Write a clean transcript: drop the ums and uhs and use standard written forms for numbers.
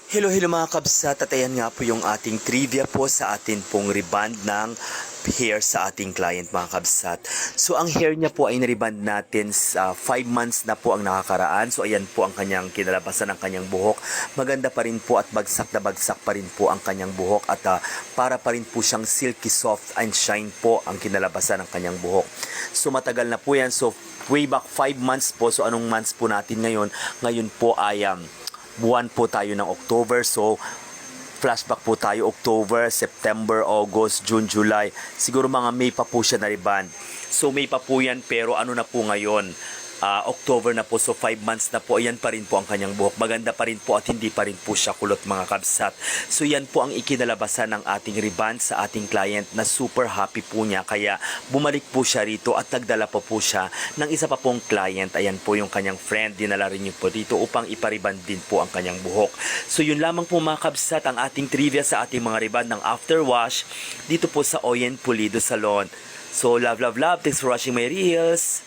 Hello, hello mga kabsat, at ayan nga po yung ating trivia po sa atin pong reband ng hair sa ating client mga kabsat. So ang hair niya po ay nariband natin sa 5 months na po ang nakakaraan. So ayan po ang kanyang kinalabasan ng kanyang buhok. Maganda pa rin po at bagsak na bagsak pa rin po ang kanyang buhok at para pa rin po siyang silky soft and shine po ang kinalabasan ng kanyang buhok. So matagal na po yan. So way back 5 months po. So anong months po natin ngayon? Ngayon po ay buwan po tayo ng October. So flashback po tayo October, September, August, June, July. Siguro mga May pa po siya na-reband. So May pa po yan, pero ano na po ngayon? October na po, so 5 months na po. Ayan pa rin po ang kanyang buhok. Maganda pa rin po at hindi pa rin po siya kulot mga kabsat. So yan po ang ikinalabasan ng ating reband sa ating client na super happy po niya. Kaya bumalik po siya rito at nagdala po siya ng isa pa pong client. Ayan po yung kanyang friend. Dinala rin niyo po dito upang ipariband din po ang kanyang buhok. So yun lamang po mga kabsat ang ating trivia sa ating mga reband ng after wash dito po sa Oyen Pulido Salon. So love, love, love. Thanks for watching my reels.